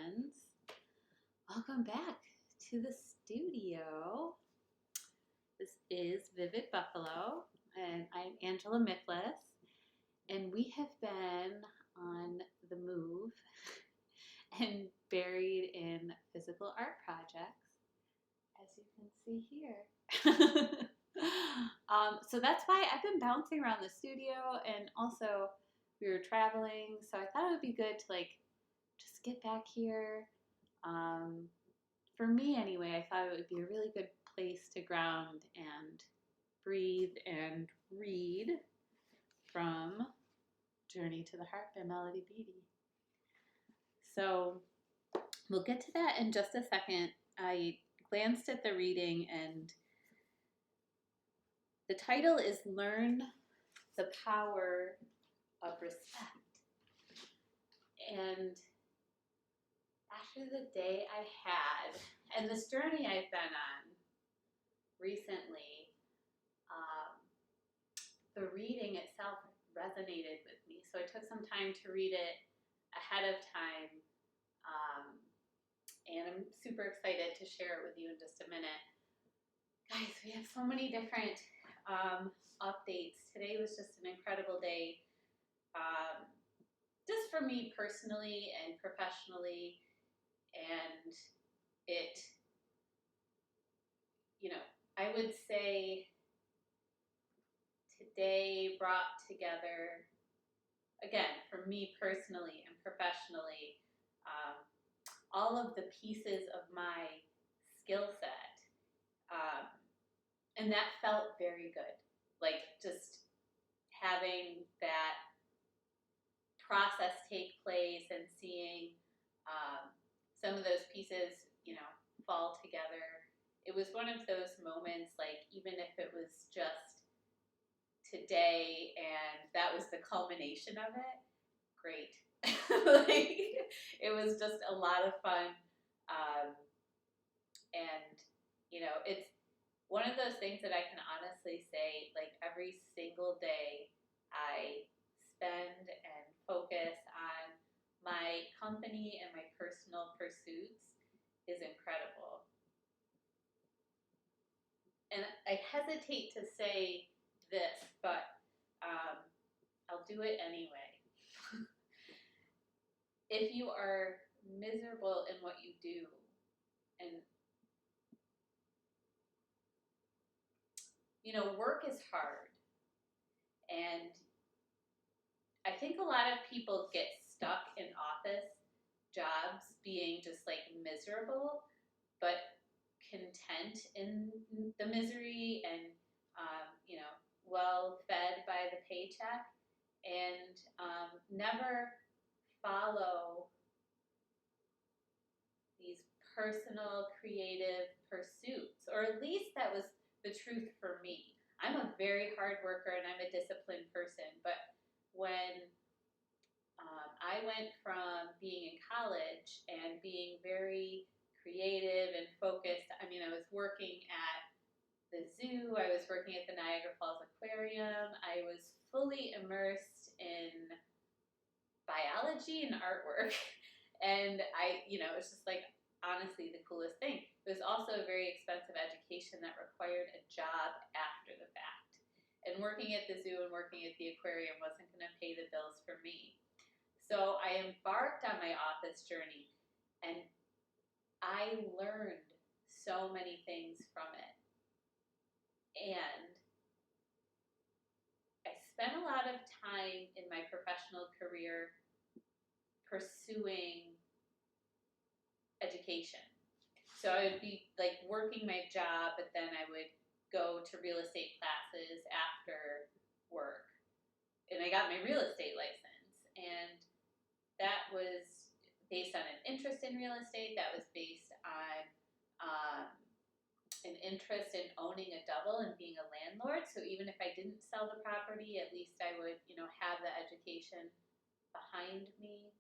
friends. Welcome back to the studio. This is Vivid Buffalo, and I'm Angela Mickless, and we have been on the move and buried in physical art projects, as you can see here. So that's why I've been bouncing around the studio, and also we were traveling, so I thought it would be good to just get back here. For me anyway, I thought it would be a really good place to ground and breathe and read from Journey to the Heart by Melody Beattie. So we'll get to that in just a second. I glanced at the reading, and the title is Learn the Power of Respect. And after the day I had, and this journey I've been on recently, the reading itself resonated with me. So I took some time to read it ahead of time, and I'm super excited to share it with you in just a minute. Guys, we have so many different updates. Today was just an incredible day, just for me personally and professionally. And it, I would say today brought together, again, for me personally and professionally, all of the pieces of my skill set. And that felt very good. Just having that process take place and seeing some of those pieces, fall together. It was one of those moments, even if it was just today and that was the culmination of it, great. It was just a lot of fun. And, it's one of those things that I can honestly say, every single day I spend and focus on my company and my personal pursuits is incredible. And I hesitate to say this, but I'll do it anyway. If you are miserable in what you do, and work is hard, and I think a lot of people get stuck in office jobs being just miserable, but content in the misery and, well fed by the paycheck, and never follow these personal creative pursuits, or at least that was the truth for me. I'm a very hard worker and I'm a disciplined person, but when I went from being in college and being very creative and focused, I was working at the zoo, I was working at the Niagara Falls Aquarium, I was fully immersed in biology and artwork, and it was just honestly the coolest thing. It was also a very expensive education that required a job after the fact. And working at the zoo and working at the aquarium wasn't going to pay the bills for me. So I embarked on my office journey, and I learned so many things from it. And I spent a lot of time in my professional career pursuing education. So I would be working my job, but then I would go to real estate classes after work. And I got my real estate license. And that was based on an interest in real estate. That was based on an interest in owning a double and being a landlord. So even if I didn't sell the property, at least I would, have the education behind me.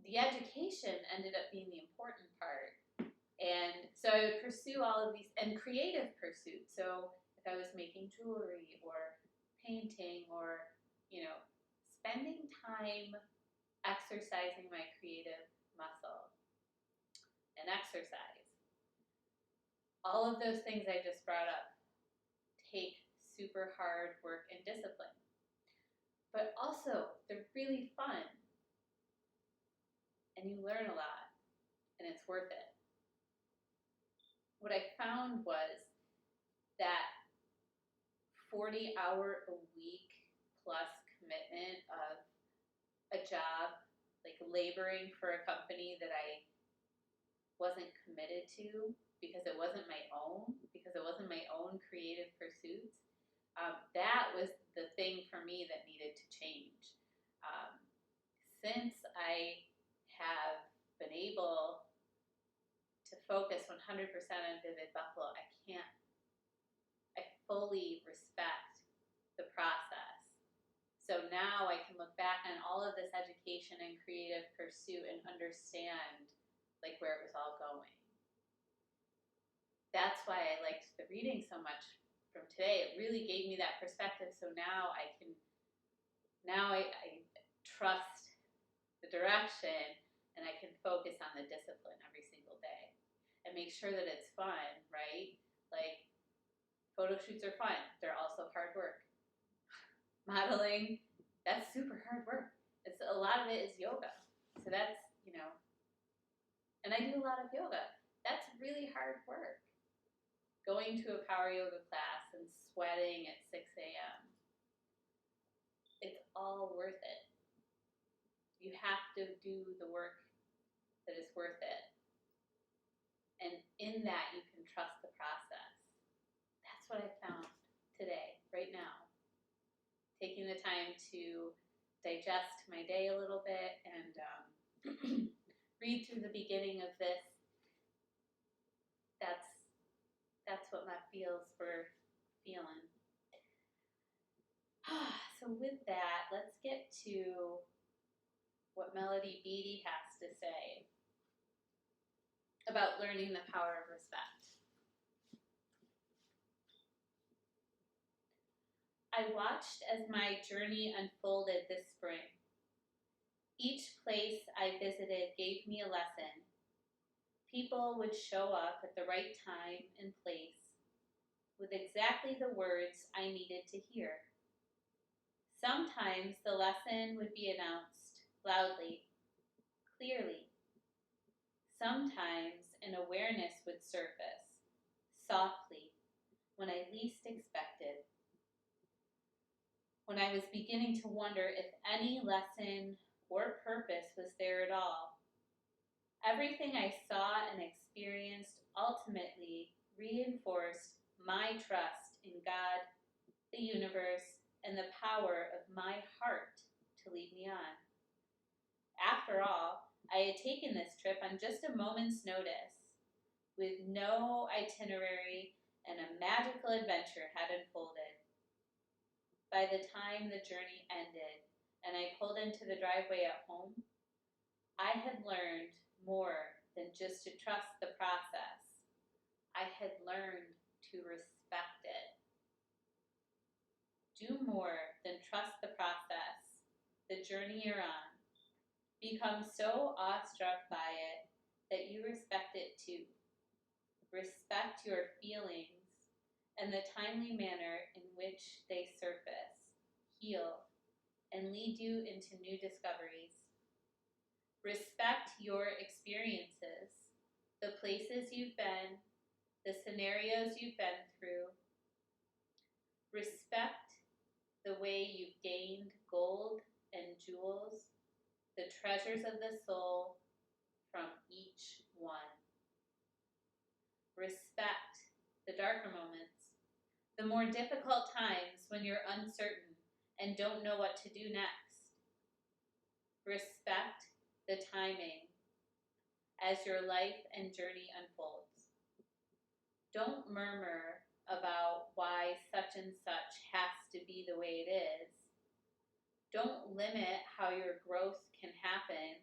The education ended up being the important part. And so I would pursue all of these, and creative pursuits. So if I was making jewelry or painting or, spending time exercising my creative muscle and exercise. All of those things I just brought up take super hard work and discipline. But also, they're really fun. And you learn a lot. And it's worth it. What I found was that 40-hour-a-week plus commitment of a job, like laboring for a company that I wasn't committed to because it wasn't my own creative pursuits, that was the thing for me that needed to change. Since I have been able to focus 100% on Vivid Buffalo, I fully respect the process. So now I can look back on all of this education and creative pursuit and understand like where it was all going. That's why I liked the reading so much from today. It really gave me that perspective. So now I trust the direction and I can focus on the discipline every single day and make sure that it's fun, right? Like photo shoots are fun. They're also hard work. Modeling, that's super hard work. A lot of it is yoga. So that's, and I do a lot of yoga. That's really hard work. Going to a power yoga class and sweating at 6 a.m. It's all worth it. You have to do the work that is worth it. And in that, you can trust the process. That's what I found today, right now. Taking the time to digest my day a little bit and read through the beginning of this. That's what my feels were feeling. So with that, let's get to what Melody Beattie has to say about learning the power of respect. I watched as my journey unfolded this spring. Each place I visited gave me a lesson. People would show up at the right time and place with exactly the words I needed to hear. Sometimes the lesson would be announced loudly, clearly. Sometimes an awareness would surface, softly, when I least expected. When I was beginning to wonder if any lesson or purpose was there at all. Everything I saw and experienced ultimately reinforced my trust in God, the universe, and the power of my heart to lead me on. After all, I had taken this trip on just a moment's notice, with no itinerary, and a magical adventure had unfolded. By the time the journey ended and I pulled into the driveway at home, I had learned more than just to trust the process. I had learned to respect it. Do more than trust the process, the journey you're on. Become so awestruck by it that you respect it too. Respect your feelings and the timely manner in which they surface, heal, and lead you into new discoveries. Respect your experiences, the places you've been, the scenarios you've been through. Respect the way you've gained gold and jewels, the treasures of the soul from each one. Respect the darker moments, the more difficult times when you're uncertain and don't know what to do next. Respect the timing as your life and journey unfolds. Don't murmur about why such and such has to be the way it is. Don't limit how your growth can happen.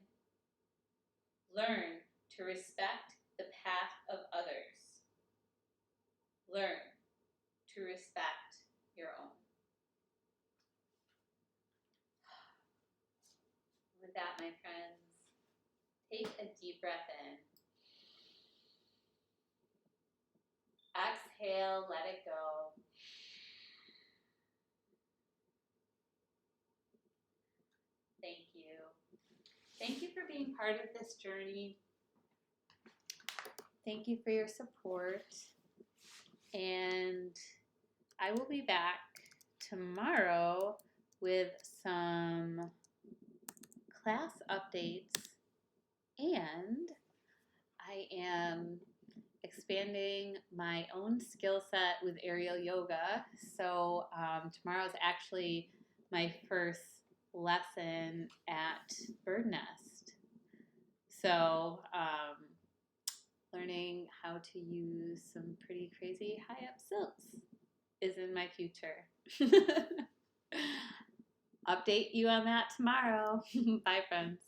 Learn to respect the path of others. Learn to respect your own. that, my friends. Take a deep breath in. Exhale, let it go. Thank you. Thank you for being part of this journey. Thank you for your support. And I will be back tomorrow with some class updates, and I am expanding my own skill set with aerial yoga. So tomorrow is actually my first lesson at Bird Nest. So learning how to use some pretty crazy high up silks is in my future. Update you on that tomorrow. Bye, friends.